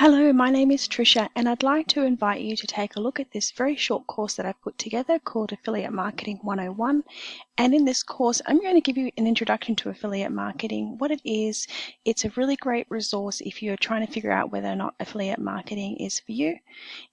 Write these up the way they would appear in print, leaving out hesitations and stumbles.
Hello, my name is Trisha, and I'd like to invite you to take a look at this very short course that I've put together called Affiliate Marketing 101. And in this course, I'm going to give you an introduction to affiliate marketing, what it is. It's a really great resource if you're trying to figure out whether or not affiliate marketing is for you.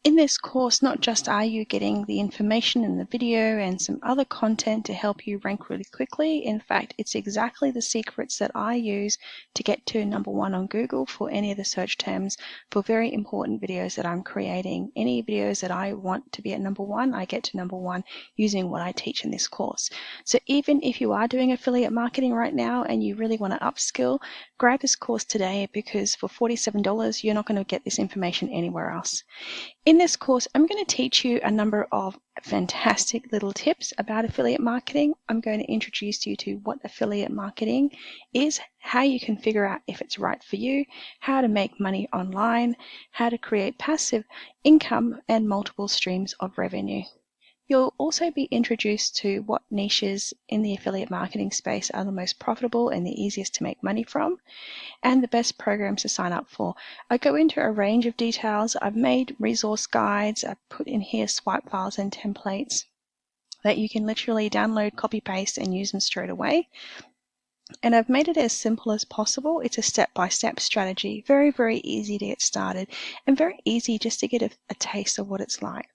In this course, not just are you getting the information in the video and some other content to help you rank really quickly, in fact, it's exactly the secrets that I use to get to #1 on Google for any of the search terms for very important videos that I'm creating. Any videos that I want to be at #1, I get to #1 using what I teach in this course. So even if you are doing affiliate marketing right now and you really want to upskill, grab this course today because for $47, you're not going to get this information anywhere else. In this course, I'm going to teach you a number of fantastic little tips about affiliate marketing. I'm going to introduce you to what affiliate marketing is, how you can figure out if it's right for you, how to make money online, how to create passive income and multiple streams of revenue. You'll also be introduced to what niches in the affiliate marketing space are the most profitable and the easiest to make money from, and the best programs to sign up for. I go into a range of details. I've made resource guides. I've put in here swipe files and templates that you can literally download, copy, paste, and use them straight away. And I've made it as simple as possible. It's a step-by-step strategy. Very, very easy to get started and very easy just to get a taste of what it's like.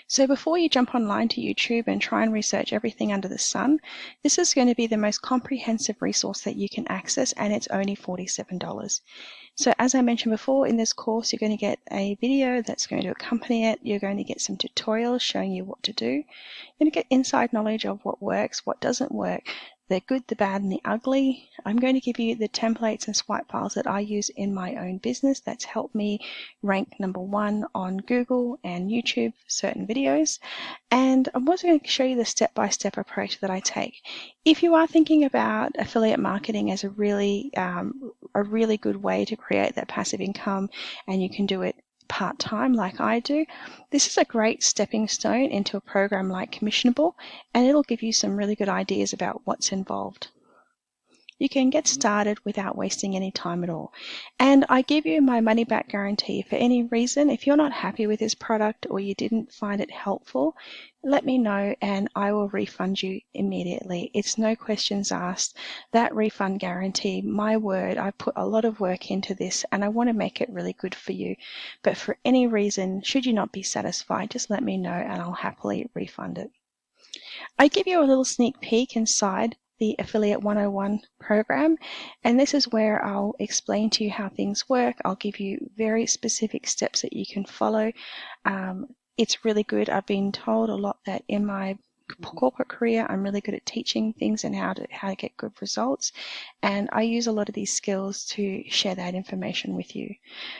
So before you jump online to YouTube and try and research everything under the sun, this is going to be the most comprehensive resource that you can access, and it's only $47. So as I mentioned before, in this course, you're going to get a video that's going to accompany it. You're going to get some tutorials showing you what to do. You're going to get inside knowledge of what works, what doesn't work, the good, the bad, and the ugly. I'm going to give you the templates and swipe files that I use in my own business that's helped me rank #1 on Google and YouTube for certain videos. And I'm also going to show you the step-by-step approach that I take. If you are thinking about affiliate marketing as a really good way to create that passive income, and you can do it part-time like I do, this is a great stepping stone into a program like Commissionable, and it'll give you some really good ideas about what's involved. You can get started without wasting any time at all. And I give you my money back guarantee. For any reason, if you're not happy with this product or you didn't find it helpful, let me know and I will refund you immediately. It's no questions asked. That refund guarantee, my word, I put a lot of work into this and I want to make it really good for you. But for any reason, should you not be satisfied, just let me know and I'll happily refund it. I give you a little sneak peek inside the Affiliate 101 program, and this is where I'll explain to you how things work. I'll give you very specific steps that you can follow. It's really good. I've been told a lot that in my corporate career, I'm really good at teaching things and how to get good results, and I use a lot of these skills to share that information with you.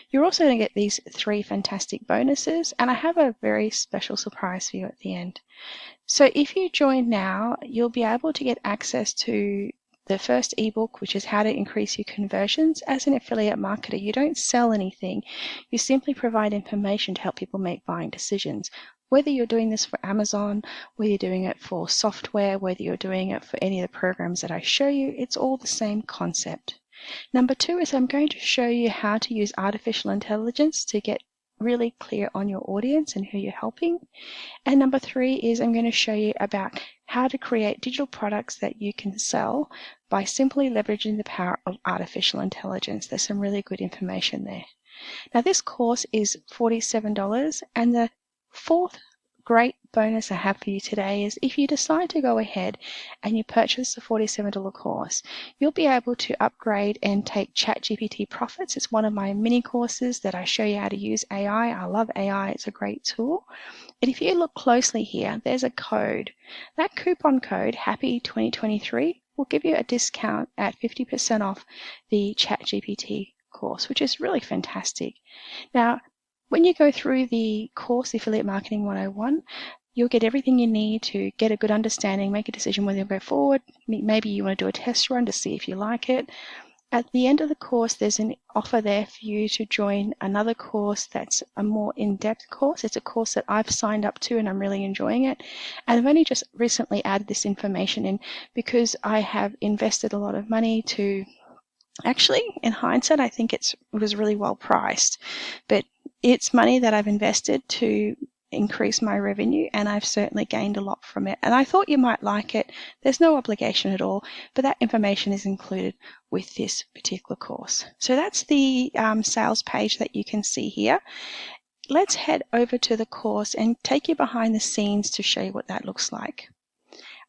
You're also going to get these 3 fantastic bonuses, and I have a very special surprise for you at the end. So if you join now, you'll be able to get access to the first ebook, which is how to increase your conversions. As an affiliate marketer, you don't sell anything. You simply provide information to help people make buying decisions. Whether you're doing this for Amazon, whether you're doing it for software, whether you're doing it for any of the programs that I show you, it's all the same concept. Number 2 is I'm going to show you how to use artificial intelligence to get really clear on your audience and who you're helping. And number 3 is I'm going to show you about how to create digital products that you can sell by simply leveraging the power of artificial intelligence. There's some really good information there. Now this course is $47, and the 4th great bonus I have for you today is if you decide to go ahead and you purchase the $47 course, you'll be able to upgrade and take ChatGPT Profits. It's one of my mini courses that I show you how to use AI. I love AI. It's a great tool. And if you look closely here, there's a code. That coupon code, HAPPY2023, will give you a discount at 50% off the ChatGPT course, which is really fantastic. Now, when you go through the course, the Affiliate Marketing 101, you'll get everything you need to get a good understanding, make a decision whether you'll go forward. Maybe you want to do a test run to see if you like it. At the end of the course, there's an offer there for you to join another course that's a more in-depth course. It's a course that I've signed up to and I'm really enjoying it. And I've only just recently added this information in because I have invested a lot of money to Actually, in hindsight, I think it was really well priced, but it's money that I've invested to increase my revenue, and I've certainly gained a lot from it. And I thought you might like it. There's no obligation at all, but that information is included with this particular course. So that's the sales page that you can see here. Let's head over to the course and take you behind the scenes to show you what that looks like.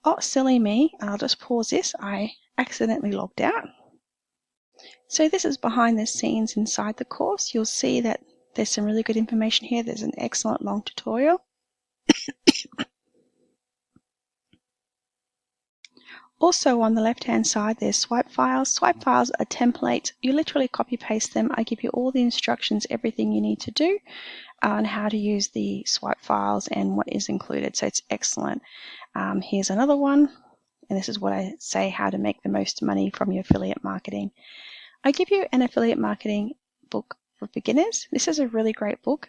Oh, silly me. I'll just pause this. I accidentally logged out. So this is behind the scenes inside the course. You'll see that there's some really good information here. There's an excellent long tutorial. Also on the left hand side there's swipe files. Swipe files are templates. You literally copy paste them. I give you all the instructions, everything you need to do on how to use the swipe files and what is included. So it's excellent. Here's another one, and this is what I say, how to make the most money from your affiliate marketing. I give you an affiliate marketing book for beginners. This is a really great book.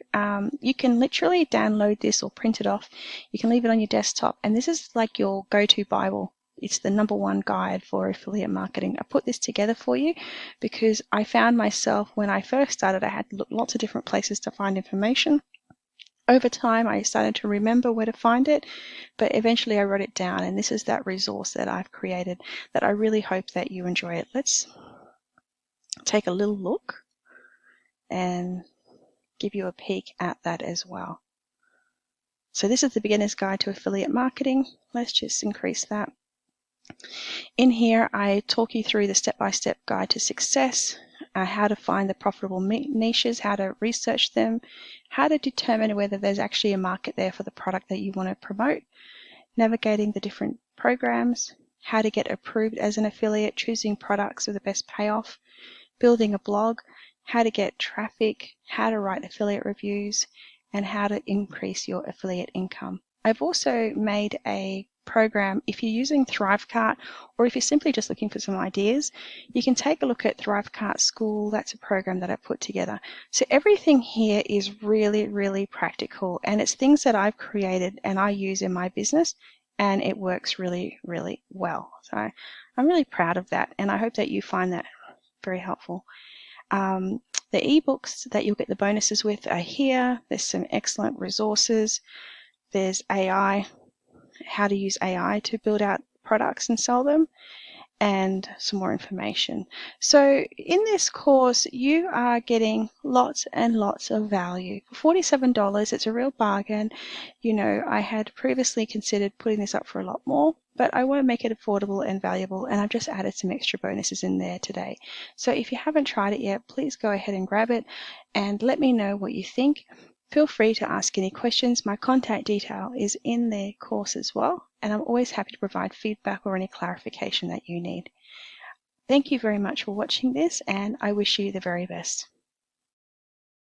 You can literally download this or print it off. You can leave it on your desktop, and this is like your go-to Bible. It's the #1 guide for affiliate marketing. I put this together for you because I found myself when I first started, I had to look lots of different places to find information. Over time, I started to remember where to find it, but eventually I wrote it down, and this is that resource that I've created that I really hope that you enjoy it. Let's take a little look and give you a peek at that as well. So this is the beginner's guide to affiliate marketing. Let's just increase that. In here, I talk you through the step-by-step guide to success, how to find the profitable niches, how to research them, how to determine whether there's actually a market there for the product that you want to promote, navigating the different programs, how to get approved as an affiliate, choosing products with the best payoff, building a blog, how to get traffic, how to write affiliate reviews, and how to increase your affiliate income. I've also made a program. If you're using Thrivecart, or if you're simply just looking for some ideas, you can take a look at Thrivecart School. That's a program that I put together. So everything here is really, really practical, and it's things that I've created and I use in my business, and it works really, really well. So I'm really proud of that, and I hope that you find that very helpful. The ebooks that you'll get the bonuses with are here. There's some excellent resources. There's AI, how to use AI to build out products and sell them, and some more information. So in this course, you are getting lots and lots of value. For $47, it's a real bargain. You know, I had previously considered putting this up for a lot more, but I want to make it affordable and valuable, and I've just added some extra bonuses in there today. So if you haven't tried it yet, please go ahead and grab it and let me know what you think. Feel free to ask any questions. My contact detail is in the course as well, and I'm always happy to provide feedback or any clarification that you need. Thank you very much for watching this, and I wish you the very best.